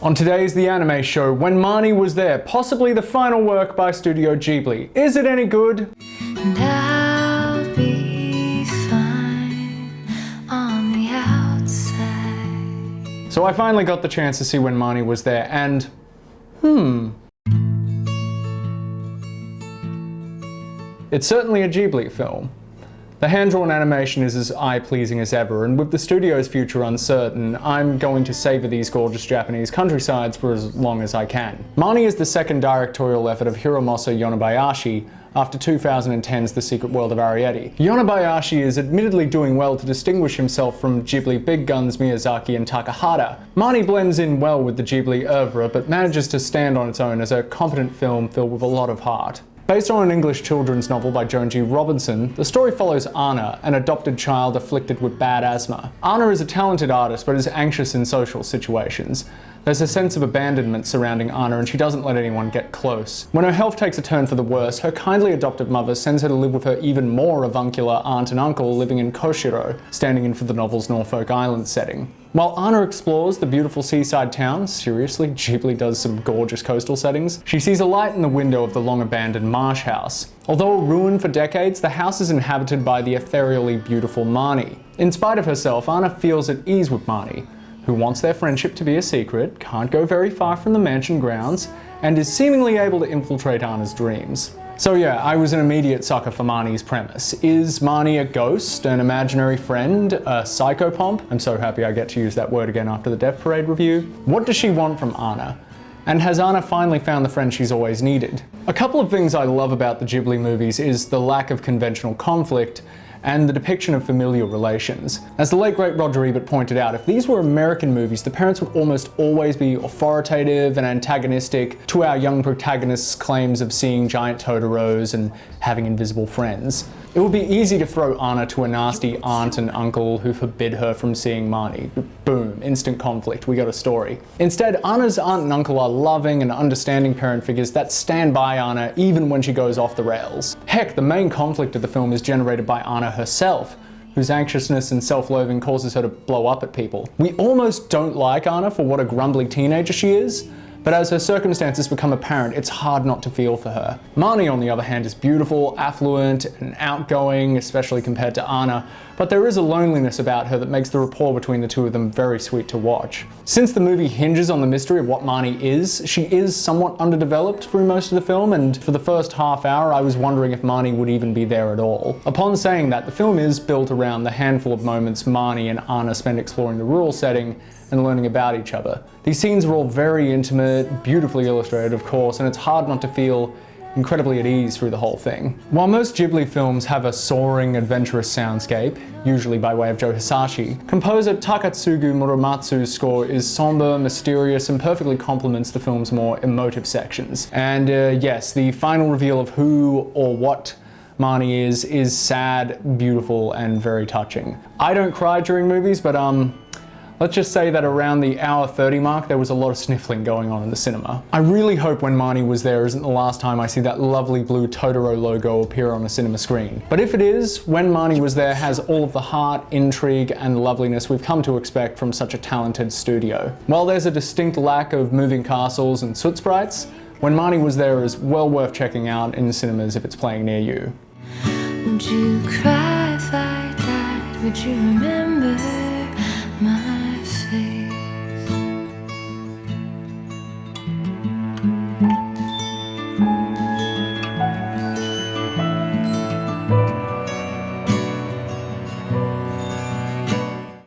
On today's The Anime Show, When Marnie Was There, possibly the final work by Studio Ghibli. Is it any good? And I'll be fine on the outside. So I finally got the chance to see When Marnie Was There, and it's certainly a Ghibli film. The hand-drawn animation is as eye-pleasing as ever, and with the studio's future uncertain, I'm going to savor these gorgeous Japanese countrysides for as long as I can. Marnie is the second directorial effort of Hiromasa Yonebayashi, after 2010's The Secret World of Arrietty. Yonebayashi is admittedly doing well to distinguish himself from Ghibli big guns Miyazaki and Takahata. Marnie blends in well with the Ghibli oeuvre, but manages to stand on its own as a competent film filled with a lot of heart. Based on an English children's novel by Joan G. Robinson, the story follows Anna, an adopted child afflicted with bad asthma. Anna is a talented artist but is anxious in social situations. There's a sense of abandonment surrounding Anna and she doesn't let anyone get close. When her health takes a turn for the worse, her kindly adopted mother sends her to live with her even more avuncular aunt and uncle living in Koshiro, standing in for the novel's Norfolk Island setting. While Anna explores the beautiful seaside town, seriously, Ghibli does some gorgeous coastal settings, she sees a light in the window of the long-abandoned marsh house. Although a ruin for decades, the house is inhabited by the ethereally beautiful Marnie. In spite of herself, Anna feels at ease with Marnie, who wants their friendship to be a secret, can't go very far from the mansion grounds, and is seemingly able to infiltrate Anna's dreams. So yeah, I was an immediate sucker for Marnie's premise. Is Marnie a ghost, an imaginary friend, a psychopomp? I'm so happy I get to use that word again after the Death Parade review. What does she want from Anna? And has Anna finally found the friend she's always needed? A couple of things I love about the Ghibli movies is the lack of conventional conflict and the depiction of familial relations. As the late great Roger Ebert pointed out, if these were American movies, the parents would almost always be authoritative and antagonistic to our young protagonists' claims of seeing giant Totoros and having invisible friends. It would be easy to throw Anna to a nasty aunt and uncle who forbid her from seeing Marnie. Boom, instant conflict, we got a story. Instead, Anna's aunt and uncle are loving and understanding parent figures that stand by Anna even when she goes off the rails. Heck, the main conflict of the film is generated by Anna herself, whose anxiousness and self-loathing causes her to blow up at people. We almost don't like Anna for what a grumbly teenager she is, but as her circumstances become apparent, it's hard not to feel for her. Marnie, on the other hand, is beautiful, affluent, and outgoing, especially compared to Anna, but there is a loneliness about her that makes the rapport between the two of them very sweet to watch. Since the movie hinges on the mystery of what Marnie is, she is somewhat underdeveloped through most of the film, and for the first half hour I was wondering if Marnie would even be there at all. Upon saying that, the film is built around the handful of moments Marnie and Anna spend exploring the rural setting and learning about each other. These scenes are all very intimate, beautifully illustrated of course, and it's hard not to feel incredibly at ease through the whole thing. While most Ghibli films have a soaring, adventurous soundscape, usually by way of Joe Hisaishi, composer Takatsugu Muramatsu's score is somber, mysterious, and perfectly complements the film's more emotive sections. And yes, the final reveal of who or what Marnie is sad, beautiful, and very touching. I don't cry during movies, but let's just say that around the hour 30 mark, there was a lot of sniffling going on in the cinema. I really hope When Marnie Was There isn't the last time I see that lovely blue Totoro logo appear on a cinema screen. But if it is, When Marnie Was There has all of the heart, intrigue, and loveliness we've come to expect from such a talented studio. While there's a distinct lack of moving castles and soot sprites, When Marnie Was There is well worth checking out in cinemas if it's playing near you. Would you cry if I died? Would you remember my